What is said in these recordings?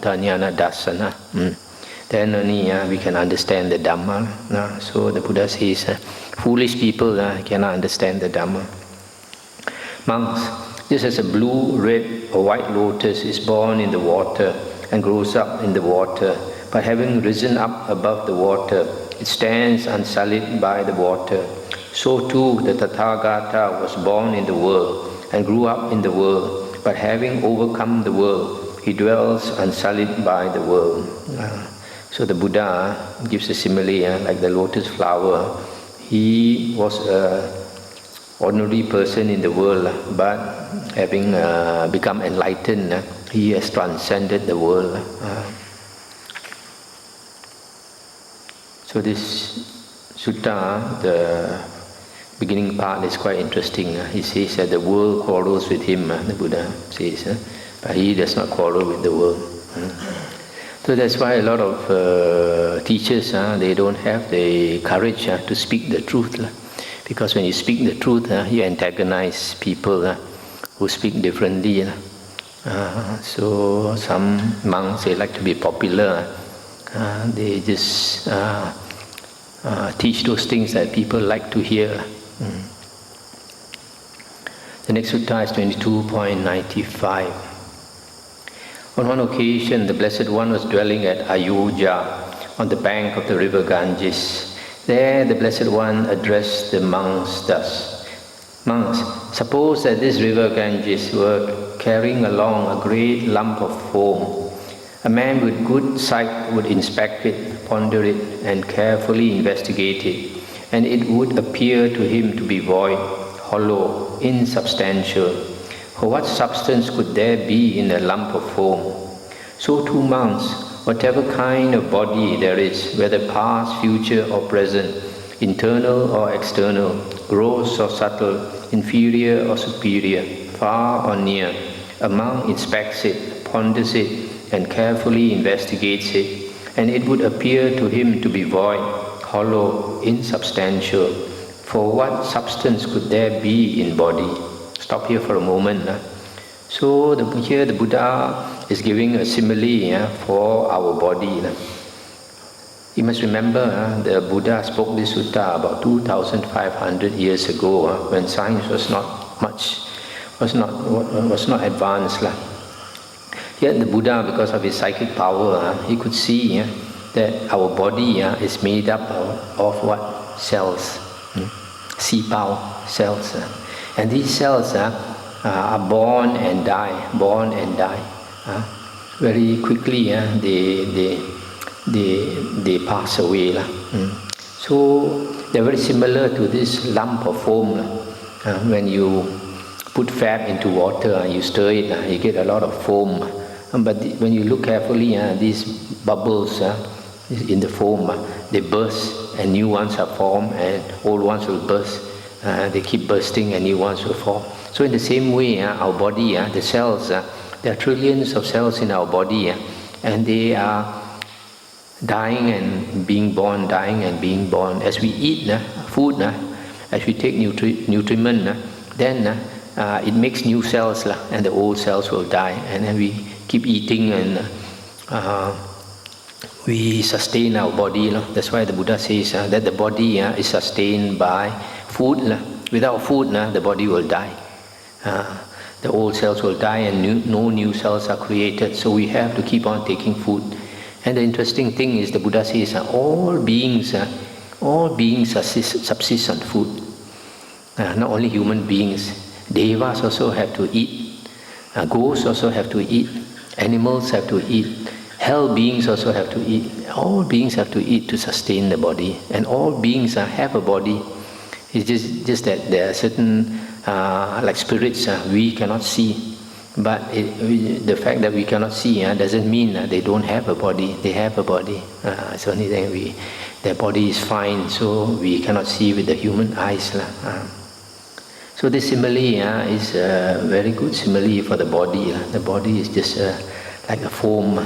Sutta Jnana Dasana. Then only we can understand the Dhamma. So the Buddha says, foolish people cannot understand the Dhamma. Monks, just as a blue, red or white lotus is born in the water and grows up in the water, but having risen up above the water, it stands unsullied by the water. So too the Tathagata was born in the world and grew up in the world, but having overcome the world, he dwells unsullied by the world. So the Buddha gives a simile, like the lotus flower. He was an ordinary person in the world, but having become enlightened, he has transcended the world. So this sutta, the beginning part is quite interesting. He says that the world quarrels with him, the Buddha says, but he does not quarrel with the world. So that's why a lot of teachers, they don't have the courage to speak the truth. Because when you speak the truth, you antagonize people who speak differently. So some monks, they like to be popular. They just teach those things that people like to hear. The next sutta is 22.95. On one occasion, the Blessed One was dwelling at Ayodhya on the bank of the river Ganges. There the Blessed One addressed the monks thus: Monks, suppose that this river Ganges were carrying along a great lump of foam. A man with good sight would inspect it, ponder it, and carefully investigate it, and it would appear to him to be void, hollow, insubstantial. For what substance could there be in a lump of foam? So too monks, whatever kind of body there is, whether past, future or present, internal or external, gross or subtle, inferior or superior, far or near, a monk inspects it, ponders it, and carefully investigates it, and it would appear to him to be void, hollow, insubstantial. For what substance could there be in body? Stop here for a moment. So here the Buddha is giving a simile for our body. You must remember the Buddha spoke this sutta about 2,500 years ago, when science was not advanced. Yet the Buddha, because of his psychic power, he could see that our body is made up of what? Cells. Sipao cells. And these cells are born and die, Very quickly, they pass away. So they're very similar to this lump of foam. When you put fat into water, you stir it, you get a lot of foam. But when you look carefully, these bubbles in the foam, they burst and new ones are formed, and old ones will burst. They keep bursting and new ones will form. So in the same way, our body, the cells, there are trillions of cells in our body, and they are dying and being born, dying and being born. As we eat food, as we take nutriment, then it makes new cells, and the old cells will die. And then we keep eating, and we sustain our body. That's why the Buddha says that the body is sustained by food. Without food, the body will die. The old cells will die and no new cells are created. So we have to keep on taking food. And the interesting thing is the Buddha says all beings subsist on food. Not only human beings. Devas also have to eat. Ghosts also have to eat. Animals have to eat. Hell beings also have to eat. All beings have to eat to sustain the body. And all beings have a body. It's just that there are certain, like spirits, we cannot see. But the fact that we cannot see doesn't mean they don't have a body. They have a body. It's only that their body is fine, so we cannot see with the human eyes. So this simile is a very good simile for the body. The body is just like a foam.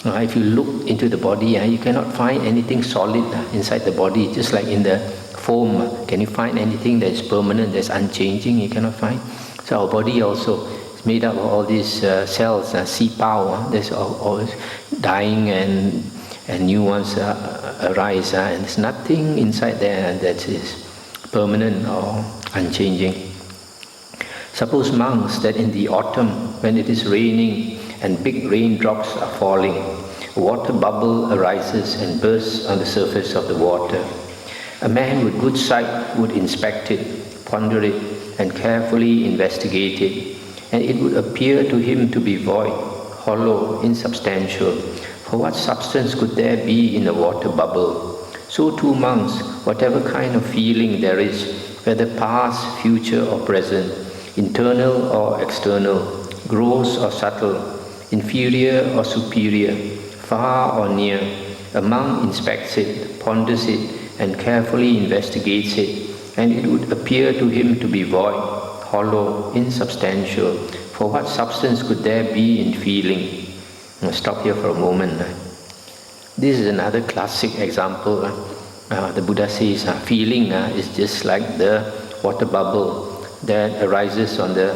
If you look into the body, you cannot find anything solid inside the body, just like in the foam. Can you find anything that is permanent, that's unchanging? You cannot find. So our body also is made up of all these cells, sipao. There's always dying and new ones arise, and there's nothing inside there that is permanent or unchanging. Suppose monks that in the autumn, when it is raining and big raindrops are falling, a water bubble arises and bursts on the surface of the water. A man with good sight would inspect it, ponder it, and carefully investigate it, and it would appear to him to be void, hollow, insubstantial. For what substance could there be in a water bubble? So too monks, whatever kind of feeling there is, whether past, future or present, internal or external, gross or subtle, inferior or superior, far or near, a monk inspects it, ponders it, and carefully investigates it, and it would appear to him to be void, hollow, insubstantial. For what substance could there be in feeling? I'll stop here for a moment. This is another classic example. The Buddha says feeling is just like the water bubble that arises on the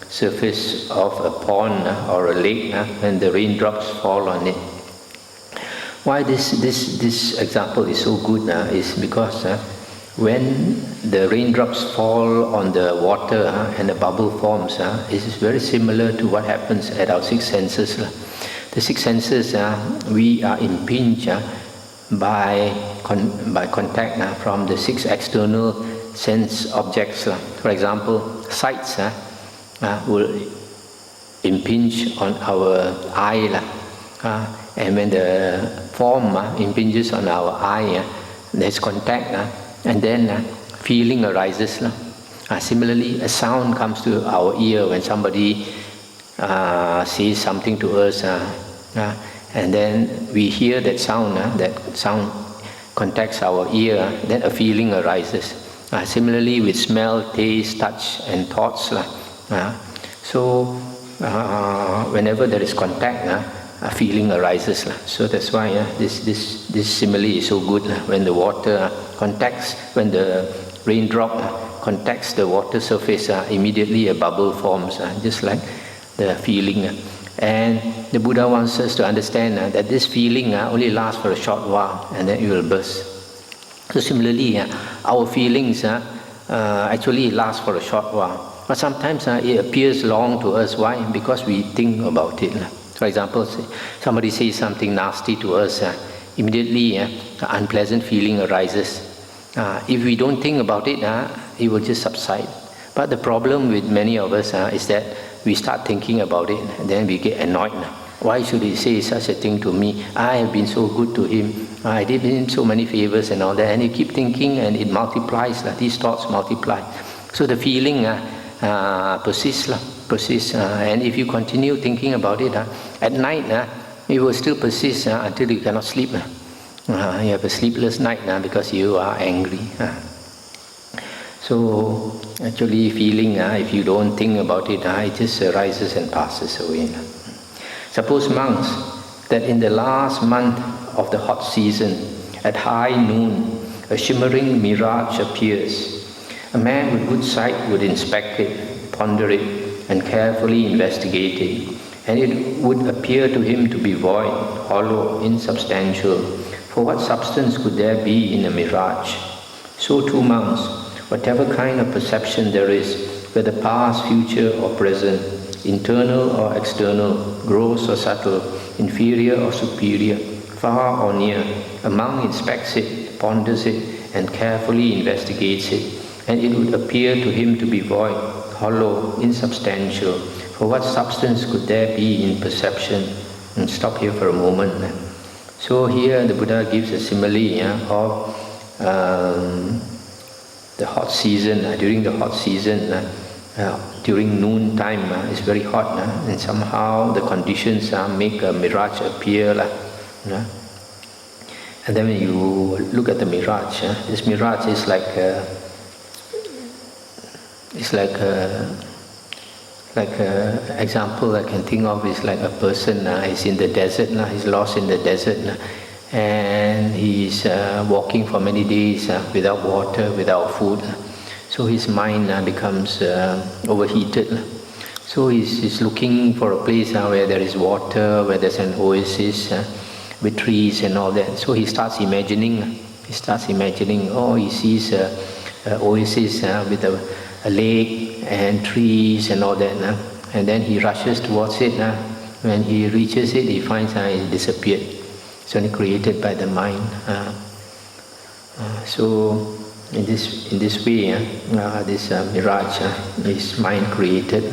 surface of a pond or a lake when the raindrops fall on it. Why this example is so good is because when the raindrops fall on the water and a bubble forms, it is very similar to what happens at our six senses. The six senses, we are impinged by contact from the six external sense objects. For example, sights will impinge on our eye, and when the form impinges on our eye, there's contact, and then feeling arises. Similarly, a sound comes to our ear when somebody says something to us, and then we hear that sound contacts our ear, then a feeling arises. Similarly with smell, taste, touch and thoughts. So whenever there is contact, a feeling arises. So that's why this simile is so good. When the water contacts, when the raindrop contacts the water surface, immediately a bubble forms, just like the feeling. And the Buddha wants us to understand that this feeling only lasts for a short while and then it will burst. So similarly, our feelings actually last for a short while. But sometimes it appears long to us. Why? Because we think about it. For example, somebody says something nasty to us, immediately an unpleasant feeling arises. If we don't think about it, it will just subside. But the problem with many of us is that we start thinking about it and then we get annoyed. Why should he say such a thing to me? I have been so good to him. I did him so many favors and all that. And you keep thinking and it multiplies. These thoughts multiply. So the feeling persists. And if you continue thinking about it, at night, it will still persist until you cannot sleep. You have a sleepless night because you are angry. So actually feeling, if you don't think about it, it just arises and passes away. Suppose monks that in the last month of the hot season, at high noon, a shimmering mirage appears. A man with good sight would inspect it, ponder it, and carefully investigate it, and it would appear to him to be void, hollow, insubstantial. For what substance could there be in a mirage? So too monks, whatever kind of perception there is, whether past, future or present, internal or external, gross or subtle, inferior or superior, far or near, a monk inspects it, ponders it, and carefully investigates it, and it would appear to him to be void, hollow, insubstantial. For what substance could there be in perception? And stop here for a moment. So here the Buddha gives a simile of the hot season. During the hot season, during noon time, it's very hot, and somehow the conditions make a mirage appear. And then when you look at the mirage, this mirage is like example I can think of is like a person is in the desert, he's lost in the desert, and he's walking for many days without water, without food. So his mind becomes overheated. So he's looking for a place where there is water, where there's an oasis with trees and all that. So he starts imagining. He sees an oasis with a lake and trees and all that. And then he rushes towards it. When he reaches it, he finds it disappeared. It's only created by the mind. So in this way, this mirage is mind created.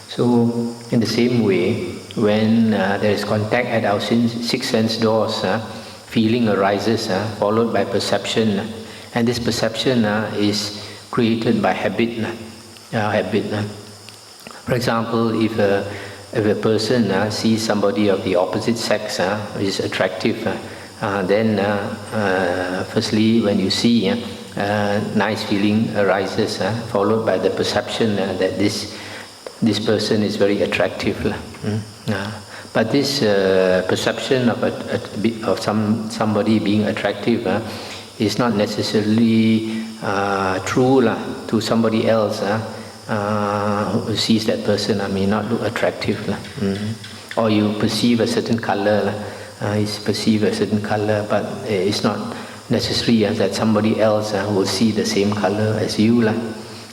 So in the same way, when there is contact at our six sense doors, feeling arises, followed by perception, and this perception is created by habit. For example, if a person sees somebody of the opposite sex is attractive, then firstly, when you see, nice feeling arises, followed by the perception that this person is very attractive. But this perception of somebody being attractive is not necessarily true to somebody else who sees that person may not look attractive. Or you perceive a certain color, but it's not necessary that somebody else will see the same color as you,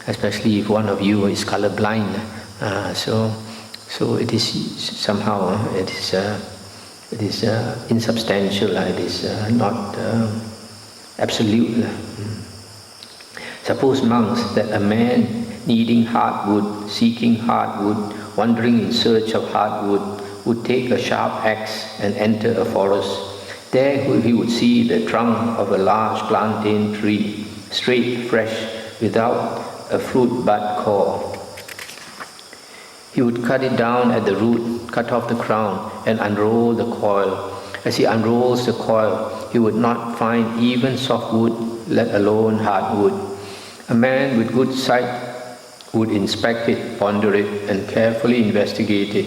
especially if one of you is color blind. So it is somehow it is insubstantial. It is not absolute. Suppose, monks, that a man needing hardwood, seeking hardwood, wandering in search of hardwood, would take a sharp axe and enter a forest. There he would see the trunk of a large plantain tree, straight, fresh, without a fruit bud core. He would cut it down at the root, cut off the crown, and unroll the coil. As he unrolls the coil, he would not find even soft wood, let alone hardwood. A man with good sight would inspect it, ponder it, and carefully investigate it,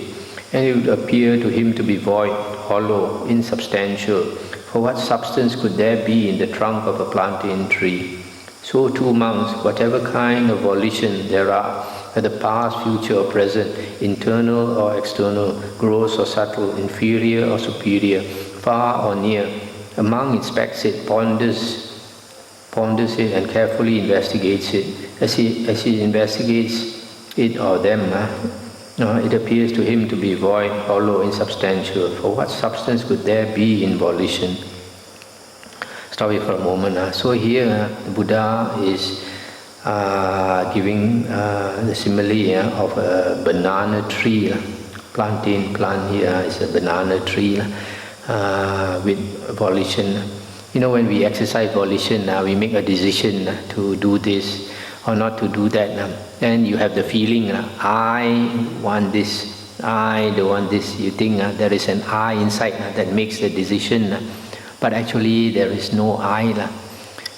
and it would appear to him to be void, hollow, insubstantial. For what substance could there be in the trunk of a plantain tree? So too, monks, whatever kind of volition there are, whether past, future or present, internal or external, gross or subtle, inferior or superior, far or near, a monk inspects it, ponders it, and carefully investigates it. As he investigates it or them, it appears to him to be void, hollow, insubstantial. For what substance could there be in volition? Stop it for a moment. So here the Buddha is giving the simile of a banana tree. Plantain plant here is a banana tree with volition. When we exercise volition, we make a decision to do this or not to do that. Then you have the feeling, I want this, I don't want this. You think there is an I inside that makes the decision. But actually there is no I.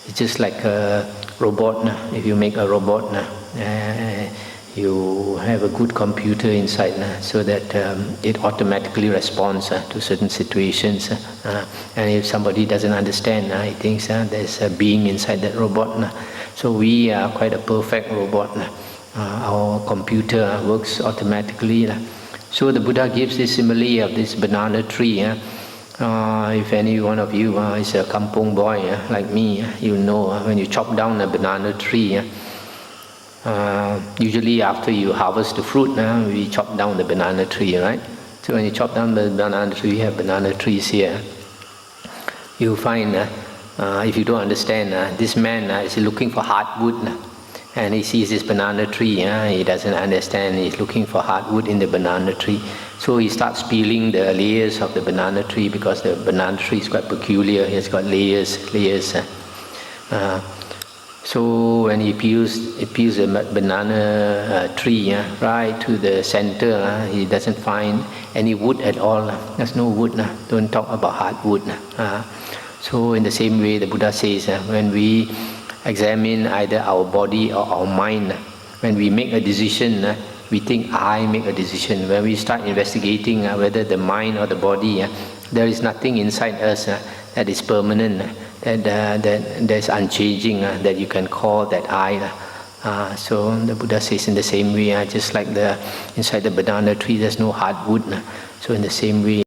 It's just like a robot. If you make a robot, you have a good computer inside so that it automatically responds to certain situations. And if somebody doesn't understand, he thinks there's a being inside that robot. So we are quite a perfect robot. Our computer works automatically. So the Buddha gives this simile of this banana tree. If any one of you is a kampong boy like me, you know when you chop down a banana tree, usually after you harvest the fruit, we chop down the banana tree, right? So when you chop down the banana tree, you have banana trees here. You find, if you don't understand, this man is looking for hardwood, and he sees this banana tree, he doesn't understand, he's looking for hardwood in the banana tree. So he starts peeling the layers of the banana tree, because the banana tree is quite peculiar, it's got layers. So when he peels the banana tree right to the center, he doesn't find any wood at all. There's no wood. Don't talk about hardwood. So in the same way, the Buddha says, when we examine either our body or our mind, when we make a decision, we think I make a decision. When we start investigating whether the mind or the body, there is nothing inside us that is permanent, that is unchanging, that you can call that I. So the Buddha says in the same way, just like inside the banana tree there's no hard wood. So in the same way,